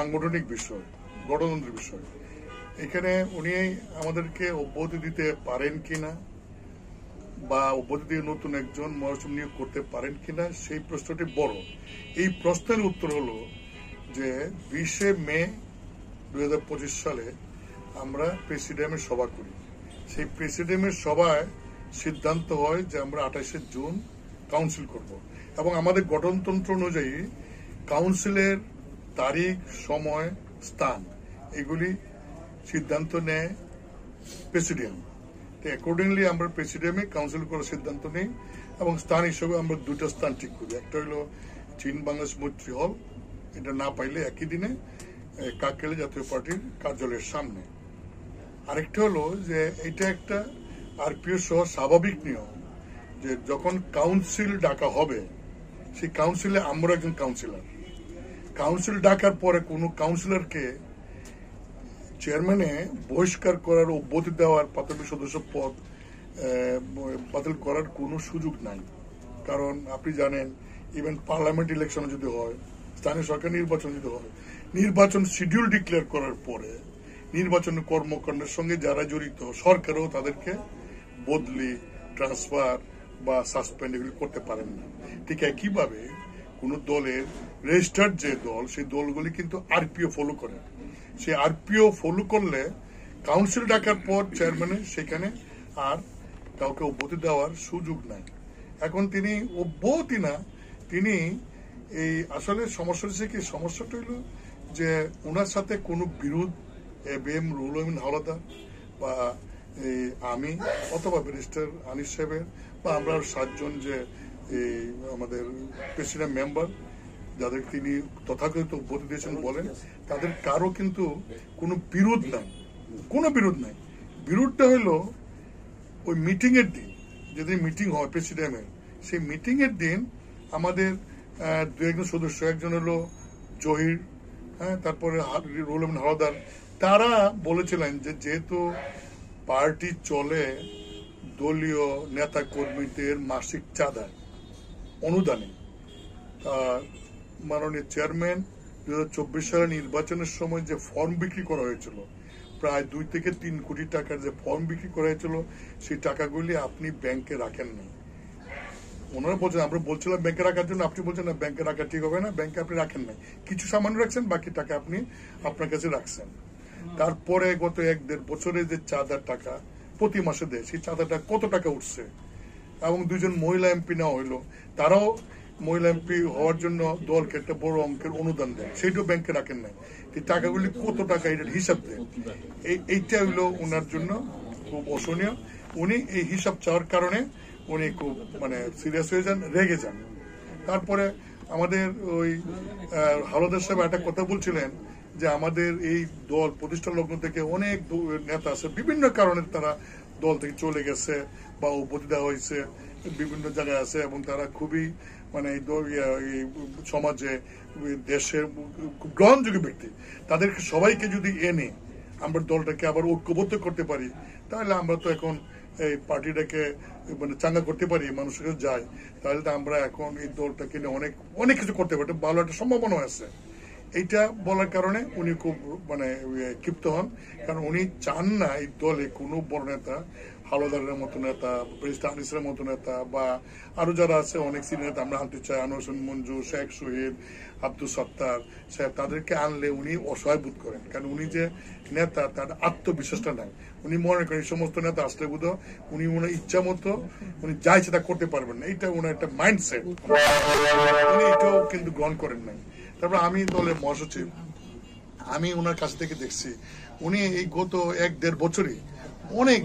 সাংগঠনিক বিষয়, গণতন্ত্রের বিষয়। এখানে উনি আমাদেরকে অব্যাহতি দিতে পারেন কিনা বা অব্যাহতি দিয়ে নতুন একজন মহাসচিব নিয়োগ করতে পারেন কিনা সেই প্রশ্নটি বড়। এই প্রশ্নের উত্তর হলো যে 20শে মে 2025 সালে আমরা প্রেসিডিয়ামের সভা করি। সেই প্রেসিডিয়ামের সভায় সিদ্ধান্ত হয় যে আমরা 28শে জুন কাউন্সিল করব এবং আমাদের গঠনতন্ত্র অনুযায়ী কাউন্সিলের তারিখ, সময়, স্থান এগুলি সিদ্ধান্ত নেয় প্রেসিডিয়াম। তো অ্যাকর্ডিংলি আমরা প্রেসিডিয়ামে কাউন্সিল করার সিদ্ধান্ত নেই এবং স্থান হিসেবে আমরা দুটো স্থান ঠিক করি। একটা হলো চীন বাংলাদেশ মৈত্রী হল, এটা না পাইলে একই দিনে কাকরাইল জাতীয় পার্টির কার্যালয়ের সামনে। আরেকটা হলো যে এটা একটা আরপিও সহ স্বাভাবিক নিয়ম যে যখন কাউন্সিল ডাকা হবে সেই কাউন্সিলে আমরা একজন কাউন্সিলর, কাউন্সিল ডাকার পরে কোনো কাউন্সিলরকে চেয়ারম্যানে বহিষ্কার করার, অব্যাহতি দেওয়ার, প্রাথমিক সদস্য পদ বাতিল করার কোনো সুযোগ নাই। কারণ আপনি জানেন ইভেন পার্লামেন্ট ইলেকশন যদি হয়, স্থানীয় সরকার নির্বাচন যদি হয়, নির্বাচন শিডিউল ডিক্লেয়ার করার পরে নির্বাচনের কর্মকাণ্ডের সঙ্গে যারা জড়িত সরকারও তাদেরকে বদলি, ট্রান্সফার বা সাসপেন্ড এগুলি করতে পারেন না। ঠিক একইভাবে কোন দলের রেজিস্টার্ড যে দল, সেই দলগুলি কিন্তু আরপিও ফলো করে। সেই আরপিও ফলো করলে কাউন্সিল ডাকার পর চেয়ারম্যানের সেখানে আর কাউকে অব্যাহতি দেওয়ার সুযোগ নাই। এখন তিনি অব্যাহতি না, তিনি এই আসলে সমস্যা হচ্ছে কি, সমস্যাটা হইল যে ওনার সাথে কোনো বিরোধ এবিএম রুহুল আমিন হাওলাদার বা আমি অথবা ব্যারিস্টার আনিস সাহেবের বা আমরা 7 জন যে আমাদের প্রেসিডেন্ট মেম্বার যাদের তিনি তথাকথিত অব্যাহতি দিয়েছেন বলেন, তাদের কারো কিন্তু কোনো বিরোধ নাই, কোনো বিরোধ নাই। বিরোধটা হইল ওই মিটিং এর দিন, যেদিন মিটিং হয় প্রেসিডেন্টের, সেই মিটিং এর দিন আমাদের 2-1 সদস্য, একজন হলো জহির, তারপরে রুহুল আমিন হাওলাদার, তারা বলেছিলেন যে যেহেতু পার্টি চলে দলীয় নেতা কর্মীদের মাসিক চাঁদা অনুদানে, মাননীয় চেয়ারম্যান 2024 সালে নির্বাচনের সময় যে ফর্ম বিক্রি করা হয়েছিল, প্রায় 2 থেকে 3 কোটি টাকার যে ফর্ম বিক্রি করা হয়েছিল, সেই টাকাগুলি আপনি ব্যাংকে রাখেন না। ওনারা বলছেন, আমরা বলছিলাম ব্যাংকে রাখার জন্য, আপনি বলছেন না ব্যাংকে রাখা ঠিক হবে না, ব্যাংকে আপনি রাখেন নাই, কিছু সামান্য রাখছেন, বাকি টাকা আপনি আপনার কাছে রাখছেন। তারপরে গত 1-1.5 বছরে যে চাঁদার টাকা প্রতি মাসে দেয়, সেই চাঁদাটা কত টাকা উঠছে। এবং 2 জন মহিলা এমপি নেওয়া হইলো, তারাও মহিলা এমপি হওয়ার জন্য দলকে একটা বড় অঙ্কের অনুদান দেয়, সেইটাও ব্যাংকে রাখেন নাই। এই টাকাগুলি কত টাকা এটার হিসাব দেয়, এইটা হইলো ওনার জন্য খুব অসহনীয়। উনি এই হিসাব চাওয়ার কারণে উনি খুব সিরিয়াস হয়ে যান, রেগে যান। তারপরে আমাদের ওই হাওলাদার সাহেব একটা কথা বলছিলেন যে আমাদের এই দল প্রতিষ্ঠা লগ্ন থেকে অনেক নেতা আছে, বিভিন্ন কারণে তারা দল থেকে চলে গেছে বা অব্যাহতি দেওয়া হয়েছে, বিভিন্ন জায়গায় আছে এবং তারা খুবই এই সমাজে, দেশের খুব গ্রহণযোগ্য ব্যক্তি। তাদেরকে সবাইকে যদি এনে আমরা দলটাকে আবার ঐক্যবদ্ধ করতে পারি, তাহলে আমরা তো এখন এই পার্টিটাকে চাঙ্গা করতে পারি, মানুষের কাছে যায়, তাহলে তো আমরা এখন এই দলটাকে নিয়ে অনেক অনেক কিছু করতে পারি, ভালো একটা সম্ভাবনা আছে। এইটা বলার কারণে উনি খুব ক্ষিপ্ত হন, কারণ উনি চান না এই দলে কোনো বড় নেতা, হাওলাদারের মতো নেতা, ব্যারিস্টার আনিসের মতো নেতা বা আরো যারা আছে অনেক সিনিয়র নেতা আমরা আনতে চাই, আনোয়ার হোসেন মঞ্জু, শেখ শহীদ, আব্দুল সত্তার সাহেব, তাদেরকে আনলে উনি অসহায় বোধ করেন। কারণ উনি যে নেতা, তার আত্মবিশ্বাসটা নাই। উনি মনে করেন এই সমস্ত নেতা আসলে বোধ উনি ওনার ইচ্ছা মতো উনি যা ইচ্ছা তা করতে পারবেন না, এইটা ওনার একটা মাইন্ডসেট, উনি এটাও কিন্তু গ্রহণ করেন নাই। তারপর আমি দলের মহাসচিব, আমি ওনার কাছ থেকে দেখছি উনি এই গত 1-1.5 বছরই অনেক